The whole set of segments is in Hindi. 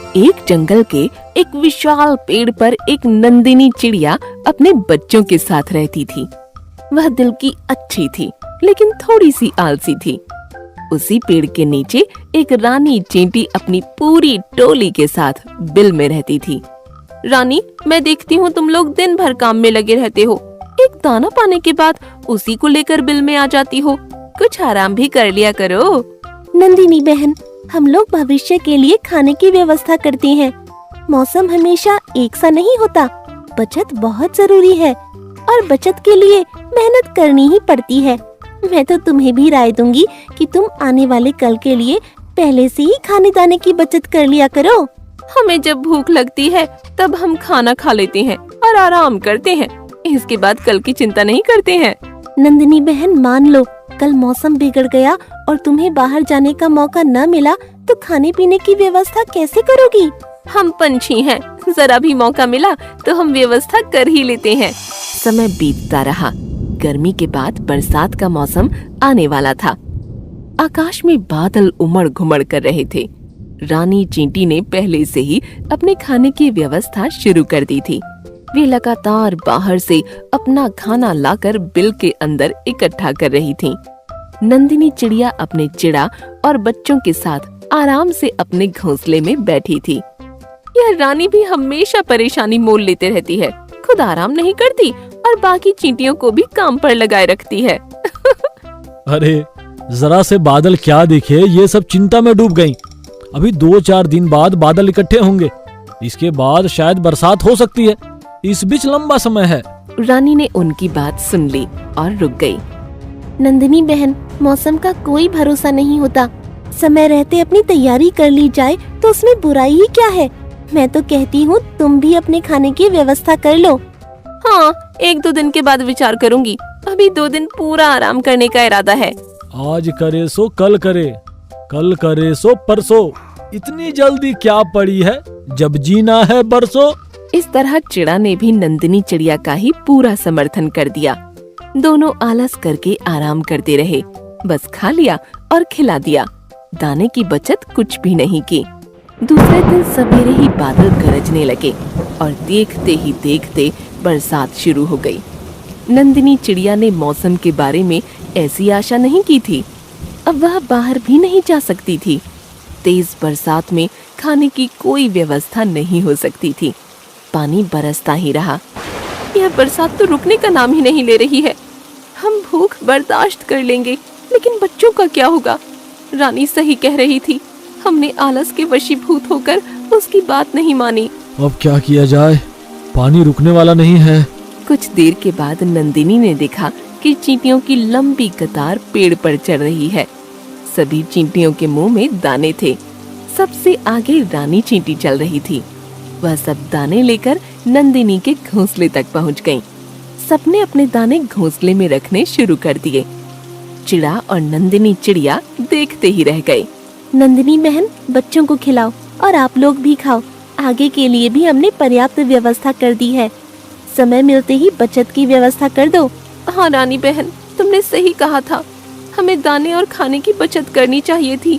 एक जंगल के एक विशाल पेड़ पर एक नंदिनी चिड़िया अपने बच्चों के साथ रहती थी। वह दिल की अच्छी थी, लेकिन थोड़ी सी आलसी थी। उसी पेड़ के नीचे एक रानी चींटी अपनी पूरी टोली के साथ बिल में रहती थी। रानी, मैं देखती हूँ तुम लोग दिन भर काम में लगे रहते हो। एक दाना पाने के बाद उसी को लेकर बिल में आ जाती हो। कुछ आराम भी कर लिया करो। नंदिनी बहन, हम लोग भविष्य के लिए खाने की व्यवस्था करते हैं। मौसम हमेशा एक सा नहीं होता। बचत बहुत जरूरी है और बचत के लिए मेहनत करनी ही पड़ती है। मैं तो तुम्हें भी राय दूंगी कि तुम आने वाले कल के लिए पहले से ही खाने दाने की बचत कर लिया करो। हमें जब भूख लगती है तब हम खाना खा लेते हैं और आराम करते हैं। इसके बाद कल की चिंता नहीं करते हैं। नंदिनी बहन, मान लो कल मौसम बिगड़ गया और तुम्हें बाहर जाने का मौका न मिला तो खाने पीने की व्यवस्था कैसे करोगी? हम पंछी हैं, जरा भी मौका मिला तो हम व्यवस्था कर ही लेते हैं। समय बीतता रहा। गर्मी के बाद बरसात का मौसम आने वाला था। आकाश में बादल उमड़ घुमड़ कर रहे थे। रानी चींटी ने पहले से ही अपने खाने की व्यवस्था शुरू कर दी थी। वे लगातार बाहर से अपना खाना लाकर बिल के अंदर इकट्ठा कर रही थीं। नंदिनी चिड़िया अपने चिड़ा और बच्चों के साथ आराम से अपने घोंसले में बैठी थी। यह रानी भी हमेशा परेशानी मोल लेते रहती है, खुद आराम नहीं करती और बाकी चींटियों को भी काम पर लगाए रखती है। अरे जरा से बादल क्या दिखे, ये सब चिंता में डूब गईं। अभी 2-4 दिन बाद बादल इकट्ठे होंगे, इसके बाद शायद बरसात हो सकती है। इस बीच लंबा समय है। रानी ने उनकी बात सुन ली और रुक गई। नंदिनी बहन, मौसम का कोई भरोसा नहीं होता। समय रहते अपनी तैयारी कर ली जाए तो उसमें बुराई ही क्या है। मैं तो कहती हूँ तुम भी अपने खाने की व्यवस्था कर लो। हाँ, 1-2 दिन के बाद विचार करूंगी। अभी 2 दिन पूरा आराम करने का इरादा है। आज करे सो कल करे, कल करे सो परसों। इतनी जल्दी क्या पड़ी है, जब जीना है बरसों। इस तरह चिड़ा ने भी नंदिनी चिड़िया का ही पूरा समर्थन कर दिया। दोनों आलस करके आराम करते रहे, बस खा लिया और खिला दिया। दाने की बचत कुछ भी नहीं की। दूसरे दिन सवेरे ही बादल गरजने लगे और देखते ही देखते बरसात शुरू हो गई। नंदिनी चिड़िया ने मौसम के बारे में ऐसी आशा नहीं की थी। अब वह बाहर भी नहीं जा सकती थी। तेज बरसात में खाने की कोई व्यवस्था नहीं हो सकती थी। पानी बरसता ही रहा। यह बरसात तो रुकने का नाम ही नहीं ले रही है। हम भूख बर्दाश्त कर लेंगे, लेकिन बच्चों का क्या होगा? रानी सही कह रही थी। हमने आलस के वशीभूत होकर उसकी बात नहीं मानी। अब क्या किया जाए, पानी रुकने वाला नहीं है। कुछ देर के बाद नंदिनी ने देखा कि चींटियों की लंबी कतार पेड़ पर चढ़ रही है। सभी चींटियों के मुंह में दाने थे। सबसे आगे रानी चींटी चल रही थी। वह सब दाने लेकर नंदिनी के घोंसले तक पहुंच गईं। सबने अपने दाने घोंसले में रखने शुरू कर दिए। चिड़ा और नंदिनी चिड़िया देखते ही रह गए। नंदिनी बहन, बच्चों को खिलाओ और आप लोग भी खाओ। आगे के लिए भी हमने पर्याप्त व्यवस्था कर दी है। समय मिलते ही बचत की व्यवस्था कर दो। हाँ रानी बहन, तुमने सही कहा था। हमें दाने और खाने की बचत करनी चाहिए थी।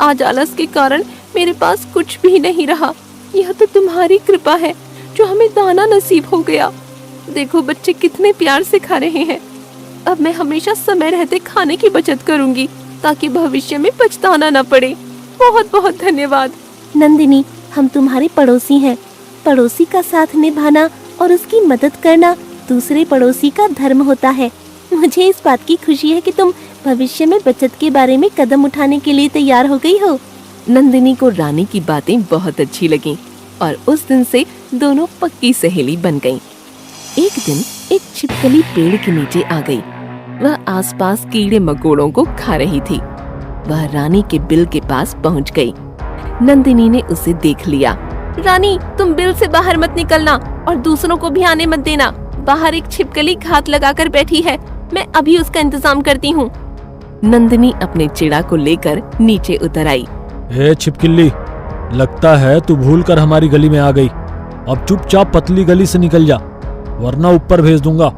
आज आलस के कारण मेरे पास कुछ भी नहीं रहा। यह तो तुम्हारी कृपा है जो हमें दाना नसीब हो गया। देखो बच्चे कितने प्यार से खा रहे हैं। अब मैं हमेशा समय रहते खाने की बचत करूंगी ताकि भविष्य में पछताना न पड़े। बहुत बहुत धन्यवाद। नंदिनी, हम तुम्हारे पड़ोसी हैं। पड़ोसी का साथ निभाना और उसकी मदद करना दूसरे पड़ोसी का धर्म होता है। मुझे इस बात की खुशी है कि तुम भविष्य में बचत के बारे में कदम उठाने के लिए तैयार हो गई हो। नंदिनी को रानी की बातें बहुत अच्छी लगीं और उस दिन से दोनों पक्की सहेली बन गईं। एक दिन एक छिपकली पेड़ के नीचे आ गई। वह आसपास कीड़े मकोड़ों को खा रही थी। वह रानी के बिल के पास पहुंच गई। नंदिनी ने उसे देख लिया। रानी, तुम बिल से बाहर मत निकलना और दूसरों को भी आने मत देना। बाहर एक छिपकली घात लगाकर बैठी है। मैं अभी उसका इंतजाम करती हूँ। नंदिनी अपने चिड़ा को लेकर नीचे उतर आई। हे छिपकली, लगता है तू भूलकर हमारी गली में आ गई। अब चुपचाप पतली गली से निकल जा, वरना ऊपर भेज दूंगा।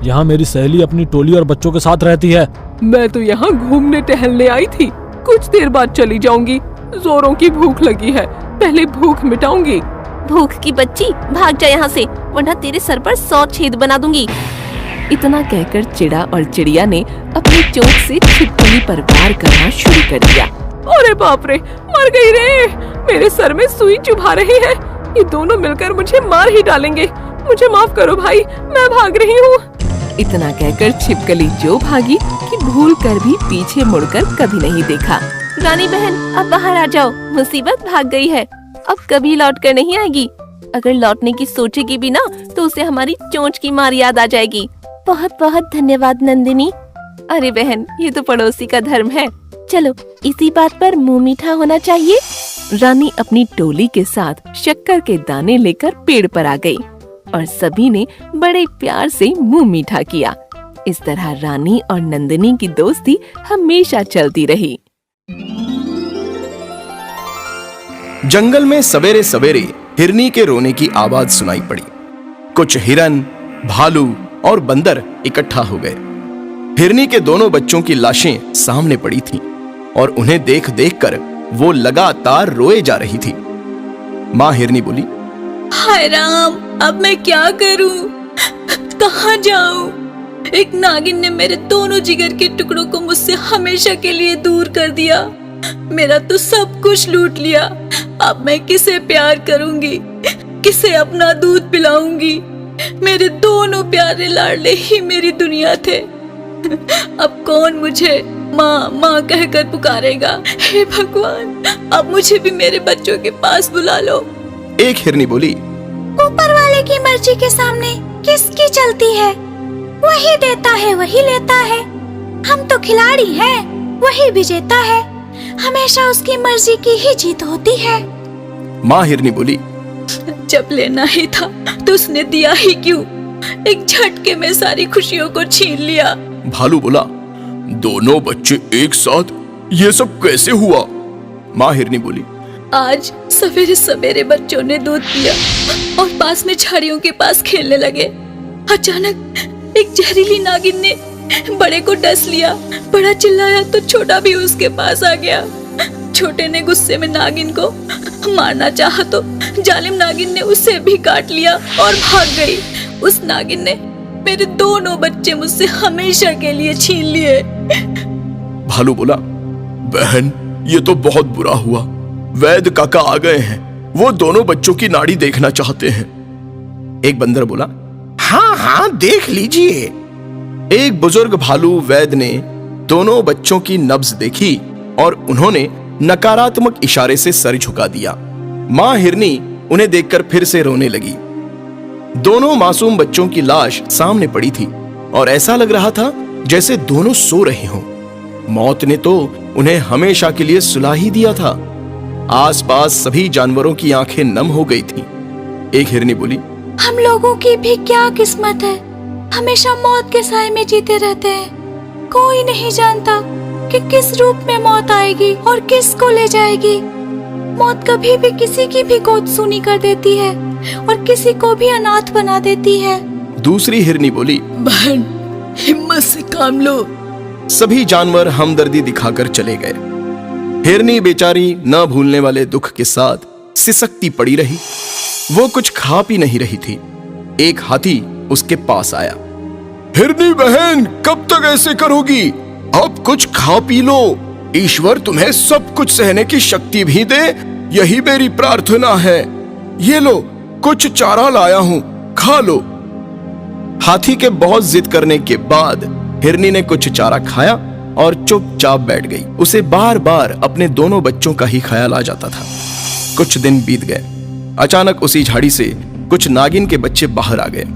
यहाँ मेरी सहेली अपनी टोली और बच्चों के साथ रहती है। मैं तो यहाँ घूमने टहलने आई थी। कुछ देर बाद चली जाऊंगी। जोरों की भूख लगी है। पहले भूख मिटाऊंगी। भूख की बच्ची, भाग जा यहाँ से, वरना तेरे सर पर 100 छेद बना दूंगी। इतना कहकर चिड़ा और चिड़िया ने अपनी चोंच से छिपकली पर वार करना शुरू कर दिया। अरे बाप रे, मर गई रे, मेरे सर में सुई चुभा रही है, ये दोनों मिलकर मुझे मार ही डालेंगे, मुझे माफ करो भाई, मैं भाग रही हूँ। इतना कहकर छिपकली जो भागी कि भूल कर भी पीछे मुड़कर कभी नहीं देखा। रानी बहन, अब बाहर आ जाओ, मुसीबत भाग गई है, अब कभी लौट कर नहीं आएगी। अगर लौटने की सोचेगी भी ना तो उसे हमारी चोंच की मार याद आ जाएगी। बहुत बहुत धन्यवाद नंदिनी। अरे बहन, ये तो पड़ोसी का धर्म है। चलो, इसी बात पर मुंह मीठा होना चाहिए। रानी अपनी टोली के साथ शक्कर के दाने लेकर पेड़ पर आ गई और सभी ने बड़े प्यार से मुंह मीठा किया। इस तरह रानी और नंदिनी की दोस्ती हमेशा चलती रही। जंगल में सवेरे सवेरे हिरनी के रोने की आवाज सुनाई पड़ी। कुछ हिरन, भालू और बंदर इकट्ठा हो गए। हिरनी के दोनों बच्चों की लाशें सामने पड़ी थीं और उन्हें देख देखकर वो लगातार रोए जा रही थी। माँ हिरनी बोली, हाय राम, अब मैं क्या करूं? कहाँ जाऊं? एक नागिन ने मेरे दोनों जिगर के टुकड़ों को मुझसे हमेशा के लिए दूर कर दिया। मेरा तो सब कुछ लूट लिया। अब मैं किसे प्यार करूंगी, किसे अपना दूध पिलाऊंगी? मेरे दोनों प्यारे लाडले ही मेरी दुनिया थे। अब कौन मुझे माँ माँ कहकर पुकारेगा? हे भगवान, अब मुझे भी मेरे बच्चों के पास बुला लो। एक हिरनी बोली, ऊपर वाले की मर्जी के सामने किसकी चलती है? वही देता है, वही लेता है। हम तो खिलाड़ी हैं, वही विजेता है। हमेशा उसकी मर्जी की ही जीत होती है। माँ हिरनी बोली, जब लेना ही था तो उसने दिया ही क्यों? एक झटके में सारी खुशियों को छीन लिया। भालू बोला, दोनों बच्चे एक साथ, ये सब कैसे हुआ? माँ हिरनी बोली, आज सवेरे सवेरे बच्चों ने दूध पिया और पास में झाड़ियों के पास खेलने लगे। अचानक एक जहरीली नागिन ने बड़े को डस लिया। बड़ा चिल्लाया तो छोटा भी उसके पास आ गया। छोटे ने गुस्से में नागिन को मारना चाहा तो जालिम नागिन ने उसे भी काट लिया और भाग गई। उस नागिन ने मेरे दोनों बच्चे मुझसे हमेशा के लिए छीन लिए। भालू बोला, बहन, ये तो बहुत बुरा हुआ। वैद्य काका आ गए हैं, वो दोनों बच्चों की नाड़ी देखना चाहते हैं। एक बंदर बोला, हाँ हाँ, देख लीजिए। एक बुजुर्ग भालू वैद्य ने दोनों बच्चों की नब्ज देखी और उन्होंने नकारात्मक इशारे से सर झुका दिया। माँ हिरनी उन्हें देखकर फिर से रोने लगी। दोनों मासूम बच्चों की लाश सामने पड़ी थी और ऐसा लग रहा था जैसे दोनों सो रहे हों। मौत ने तो उन्हें हमेशा के लिए सुला ही दिया था। आसपास सभी जानवरों की आंखें नम हो गई थीं। एक हिरनी बोली, हम लोगों की भी क्या किस्मत है, हमेशा मौत के साए में जीते रहते हैं। कोई नहीं जानता कि किस रूप में मौत आएगी और किस को ले जाएगी। मौत कभी भी किसी की भी गोद सूनी कर देती है और किसी को भी अनाथ बना देती है। दूसरी हिरनी बोली, बहन, हिम्मत से काम लो। सभी जानवर हमदर्दी दिखाकर चले गए। हिरनी बेचारी न भूलने वाले दुख के साथ सिसकती पड़ी रही। वो कुछ खा पी नहीं रही थी। एक हाथी उसके पास आया। हिरनी बहन, कब तक ऐसे करोगी? अब कुछ खा पी लो। ईश्वर तुम्हें सब कुछ सहने की शक्ति भी दे, यही मेरी प्रार्थना है। ये लो, कुछ चारा लाया हूं, खा लो। हाथी के बहुत जिद करने के बाद हिरनी ने कुछ चारा खाया और चुपचाप बैठ गई। उसे बार बार अपने दोनों बच्चों का ही ख्याल आ जाता था। कुछ दिन बीत गए। अचानक उसी झाड़ी से कुछ नागिन के बच्चे बाहर आ गए।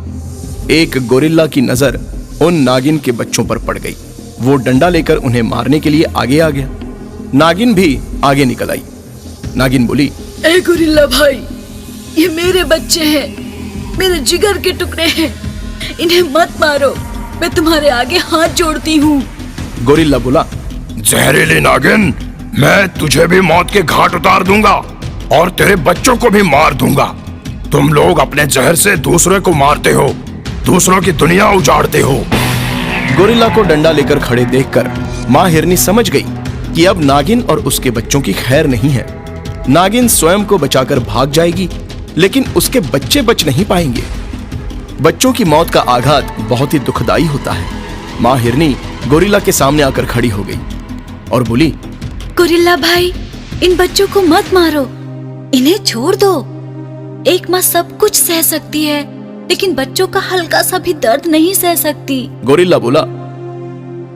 एक गोरिल्ला की नजर उन नागिन के बच्चों पर पड़ गई। वो डंडा लेकर उन्हें मारने के लिए आगे आ गया। नागिन भी आगे निकल आई। नागिन बोली, ए गोरिल्ला भाई, ये मेरे बच्चे हैं, मेरे जिगर के टुकड़े हैं, इन्हें मत मारो, मैं तुम्हारे आगे हाथ जोड़ती हूँ। गोरिल्ला बोला, जहरीली नागिन, मैं तुझे भी मौत के घाट उतार दूंगा और तेरे बच्चों को भी मार दूंगा। तुम लोग अपने जहर से दूसरे को मारते हो, दूसरों की दुनिया उजाड़ते हो। गोरिल्ला को डंडा लेकर खड़े देखकर माँ हिरनी समझ गई कि अब नागिन और उसके बच्चों की खैर नहीं है। नागिन स्वयं को बचाकर भाग जाएगी, लेकिन उसके बच्चे बच नहीं पाएंगे। बच्चों की मौत का आघात बहुत ही दुखदाई होता है। माँ हिरनी गोरिल्ला के सामने आकर खड़ी हो गई और बोली, गोरिल्ला भाई, इन बच्चों को मत मारो, इन्हें छोड़ दो। एक माँ सब कुछ सह सकती है, लेकिन बच्चों का हल्का सा भी दर्द नहीं सह सकती। गोरिल्ला बोला,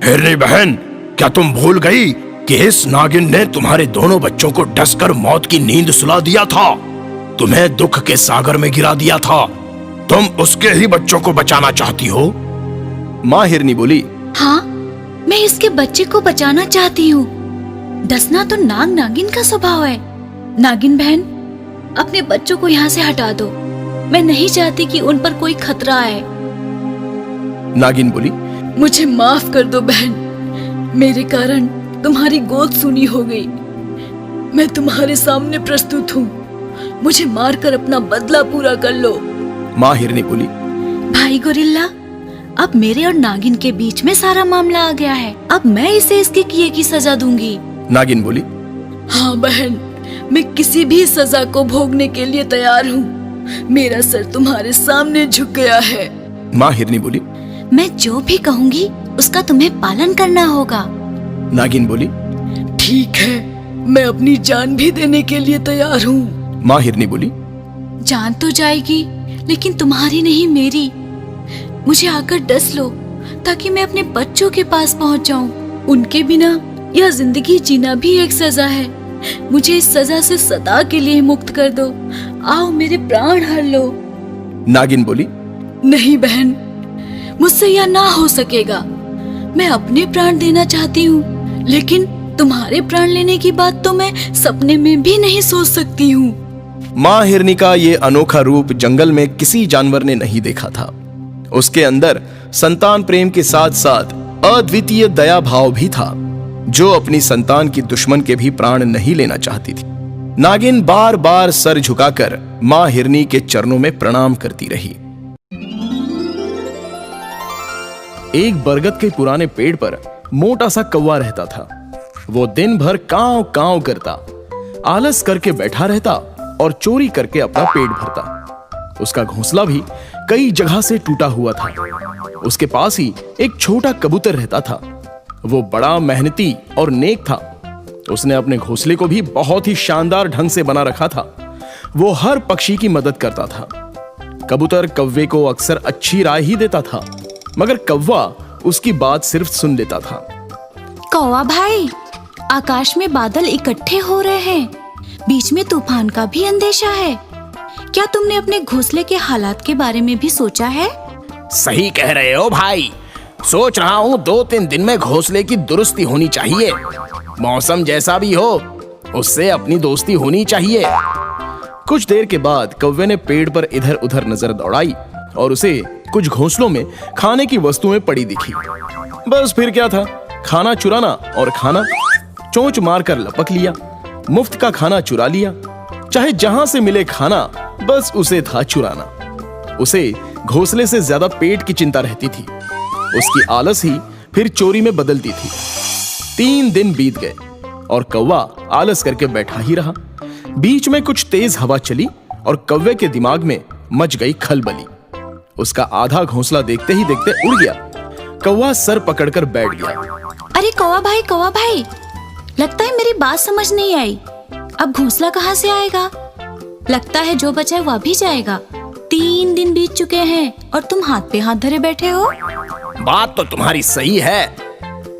हिरनी बहन, क्या तुम भूल गई कि इस नागिन ने तुम्हारे दोनों बच्चों को डसकर मौत की नींद सुला दिया था, तुम्हें दुख के सागर में गिरा दिया था। तुम उसके ही बच्चों को बचाना चाहती हो? माँ हिरनी बोली, हाँ, मैं इसके बच्चे को बचाना चाहती हूँ। डसना तो नाग नागिन का स्वभाव है। नागिन बहन, अपने बच्चों को यहाँ से हटा दो। मैं नहीं चाहती कि उन पर कोई खतरा आए। नागिन बोली, मुझे माफ कर दो बहन, मेरे कारण तुम्हारी गोद सूनी हो गई। मैं तुम्हारे सामने प्रस्तुत हूँ, मुझे मारकर अपना बदला पूरा कर लो। माँ हिरनी बोली, भाई गोरिल्ला, अब मेरे और नागिन के बीच में सारा मामला आ गया है। अब मैं इसे इसके किए की सजा दूंगी। नागिन बोली, हाँ बहन, मैं किसी भी सजा को भोगने के लिए तैयार हूँ। मेरा सर तुम्हारे सामने झुक गया है। माँ हिरनी बोली, मैं जो भी कहूँगी उसका तुम्हें पालन करना होगा। नागिन बोली, ठीक है, मैं अपनी जान भी देने के लिए तैयार हूँ। माँ हिरनी बोली, जान तो जाएगी, लेकिन तुम्हारी नहीं, मेरी। मुझे आकर डस लो ताकि मैं अपने बच्चों के पास पहुँच जाऊँ। उनके बिना यह जिंदगी जीना भी एक सजा है। मुझे इस सजा से सदा के लिए मुक्त कर दो। आओ, मेरे प्राण हर लो। नागिन बोली, नहीं बहन, मुझसे यह ना हो सकेगा। मैं अपने प्राण देना चाहती हूँ, लेकिन तुम्हारे प्राण लेने की बात तो मैं सपने में भी नहीं सोच सकती हूँ। माँ हिरनी का ये अनोखा रूप जंगल में किसी जानवर ने नहीं देखा था। उसके अंदर संतान प्रेम के साथ साथ अद्वितीय दया भाव भी था, जो अपनी संतान की दुश्मन के भी प्राण नहीं लेना चाहती थी। नागिन बार बार सर झुकाकर माँ हिरनी के चरणों में प्रणाम करती रही। एक बरगद के पुराने पेड़ पर मोटा सा कौवा रहता था। वो दिन भर कांव कांव करता, आलस करके बैठा रहता और चोरी करके अपना पेट भरता। उसका घोंसला भी कई जगह से टूटा हुआ था। उसके पास ही एक छोटा कबूतर रहता था। वो बड़ा मेहनती और नेक था। उसने अपने घोंसले को भी बहुत ही शानदार ढंग से बना रखा था। वो हर पक्षी की मदद करता था। कबूतर कौवे को अक्सर अच्छी राय ही देता था, मगर कौवा उसकी बात सिर्फ सुन लेता था। कौवा भाई, आकाश में बादल इकट्ठे हो रहे हैं, बीच में तूफान का भी अंदेशा है। क्या तुमने अपने घोंसले के हालात के बारे में भी सोचा है? सही कह रहे हो भाई, सोच रहा हूँ 2-3 दिन में घोंसले की दुरुस्ती होनी चाहिए। मौसम जैसा भी हो, उससे अपनी दोस्ती होनी चाहिए। कुछ देर के बाद कौवे ने पेड़ पर इधर उधर नजर दौड़ाई और उसे कुछ घोंसलों में खाने की वस्तुएं पड़ी दिखी। बस फिर क्या था, खाना चुराना और खाना। चोंच मारकर लपक लिया, मुफ्त का खाना चुरा लिया। चाहे जहां से मिले खाना, बस उसे था चुराना। उसे घोंसले से ज्यादा पेट की चिंता रहती थी। उसकी आलस ही फिर चोरी में बदलती थी। 3 दिन बीत गए और कौवा आलस करके बैठा ही रहा। बीच में कुछ तेज हवा चली और कौवे के दिमाग में मच गई खलबली। उसका आधा घोंसला देखते ही देखते उड़ गया। कौवा सर पकड़कर बैठ गया। अरे कौवा भाई, लगता है मेरी बात समझ नहीं आई। अब घोंसला कहाँ से आएगा? लगता है जो बचा है वह भी जाएगा। 3 दिन बीत चुके हैं और तुम हाथ पे हाथ धरे बैठे हो। बात तो तुम्हारी सही है,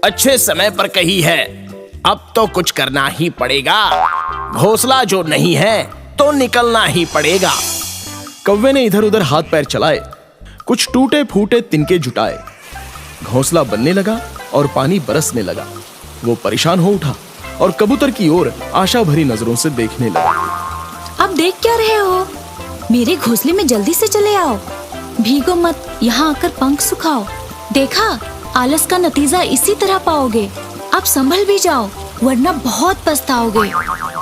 अच्छे समय पर कही है। अब तो कुछ करना ही पड़ेगा। घोंसला जो नहीं है तो निकलना ही पड़ेगा। कौवे ने इधर उधर हाथ पैर चलाए, कुछ टूटे फूटे तिनके जुटाए। घोंसला बनने लगा और पानी बरसने लगा। वो परेशान हो उठा और कबूतर की ओर आशा भरी नजरों से देखने लगा। अब देख क्या रहे हो? मेरे घोंसले में जल्दी से चले आओ। भीगो मत, यहाँ आकर पंख सुखाओ। देखा, आलस का नतीजा इसी तरह पाओगे। अब संभल भी जाओ, वरना बहुत पछताओगे।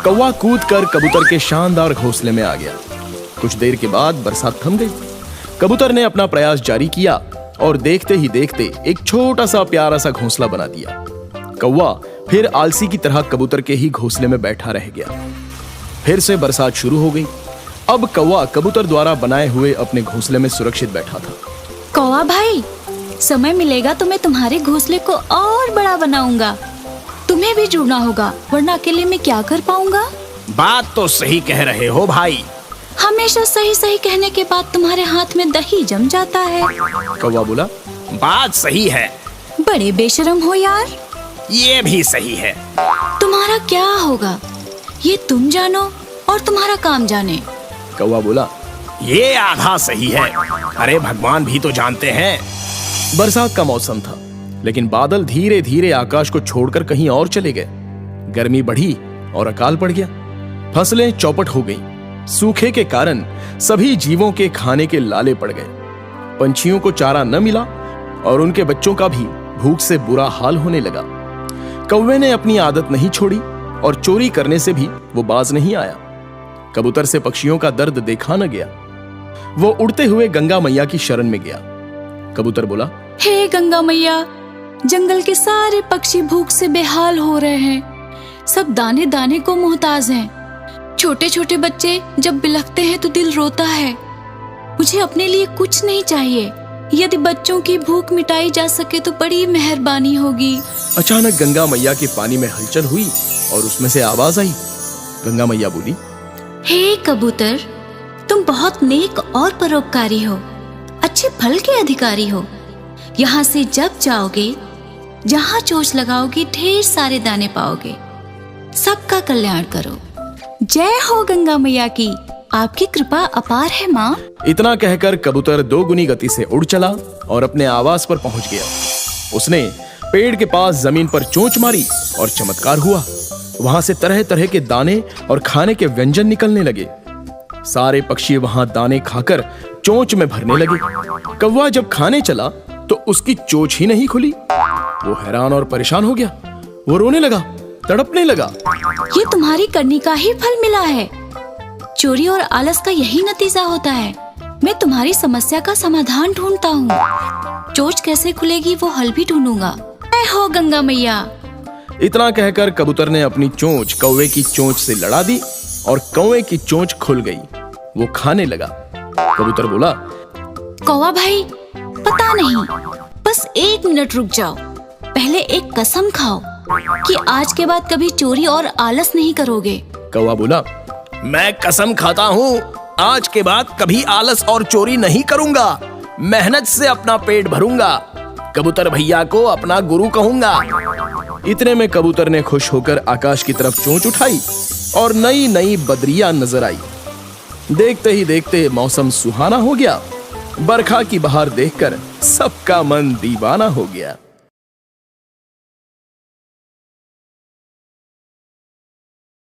कौवा कूदकर कबूतर के शानदार घोंसले में आ गया। कुछ देर के बाद बरसात थम गई। कबूतर ने अपना प्रयास जारी किया और देखते ही देखते एक छोटा सा प्यारा सा घोंसला बना दिया। कौवा फिर आलसी की तरह कबूतर के ही घोंसले में बैठा रह गया। फिर से बरसात शुरू हो गई। अब कौवा कबूतर द्वारा बनाए हुए अपने घोंसले में सुरक्षित बैठा था। कौवा भाई, समय मिलेगा तो मैं तुम्हारे घोंसले को और बड़ा बनाऊंगा। तुम्हें भी जुड़ना होगा, वरना अकेले में क्या कर पाऊंगा। बात तो सही कह रहे हो भाई। हमेशा सही सही कहने के बाद तुम्हारे हाथ में दही जम जाता है। कौवा बोला, बात सही है। बड़े बेशरम हो यार। ये भी सही है। तुम्हारा क्या होगा ये तुम जानो और तुम्हारा काम जाने। कौवा बोला, ये आधा सही है। अरे भगवान भी तो जानते हैं। बरसात का मौसम था, लेकिन बादल धीरे धीरे आकाश को छोड़कर कहीं और चले गए। गर्मी बढ़ी और अकाल पड़ गया। फसलें चौपट हो गईं। सूखे के कारण सभी जीवों के खाने के लाले पड़ गए। पंछियों को चारा न मिला और उनके बच्चों का भी भूख से बुरा हाल होने लगा। कौवे ने अपनी आदत नहीं छोड़ी और चोरी करने से भी वो बाज नहीं आया। कबूतर से पक्षियों का दर्द देखा न गया। वो उड़ते हुए गंगा मैया की शरण में गया। कबूतर बोला, हे गंगा मैया, जंगल के सारे पक्षी भूख से बेहाल हो रहे हैं। सब दाने दाने को मोहताज हैं। छोटे छोटे बच्चे जब बिलखते हैं तो दिल रोता है। मुझे अपने लिए कुछ नहीं चाहिए। यदि बच्चों की भूख मिटाई जा सके तो बड़ी मेहरबानी होगी। अचानक गंगा मैया के पानी में हलचल हुई और उसमें से आवाज आई। गंगा मैया बोली, हे कबूतर, तुम बहुत नेक और परोपकारी हो, अच्छे फल के अधिकारी हो। यहाँ से जब जाओगे, जहाँ चोंच लगाओगे, ढेर सारे दाने पाओगे। सबका कल्याण करो। जय हो गंगा मैया की, आपकी कृपा अपार है माँ। इतना कहकर कबूतर दोगुनी गति से उड़ चला और अपने आवास पर पहुंच गया। उसने पेड़ के पास जमीन पर चोंच मारी और चमत्कार हुआ। वहां से तरह तरह के दाने और खाने के व्यंजन निकलने लगे। सारे पक्षी वहां दाने खाकर चोंच में भरने लगे। कौवा जब खाने चला तो उसकी चोंच ही नहीं खुली। वो हैरान और परेशान हो गया। वो रोने लगा, तड़पने लगा। ये तुम्हारी करनी का ही फल मिला है। चोरी और आलस का यही नतीजा होता है। मैं तुम्हारी समस्या का समाधान ढूंढता हूँ। चोंच कैसे खुलेगी वो हल भी ढूंढूंगा। जय हो गंगा मैया। इतना कहकर कबूतर ने अपनी चोंच कौवे की चोंच से लड़ा दी और कौवे की चोंच खुल गई। वो खाने लगा। कबूतर बोला, कौवा भाई, पता नहीं, बस 1 मिनट रुक जाओ। पहले एक कसम खाओ कि आज के बाद कभी चोरी और आलस नहीं करोगे। कौवा बोला, मैं कसम खाता हूँ, आज के बाद कभी आलस और चोरी नहीं करूंगा। मेहनत से अपना पेट भरूंगा। कबूतर भैया को अपना गुरु कहूंगा। इतने में कबूतर ने खुश होकर आकाश की तरफ चोंच उठाई और नई नई बदरियां नजर आई। देखते ही देखते मौसम सुहाना हो गया। बरखा की बहार देखकर सबका मन दीवाना हो गया।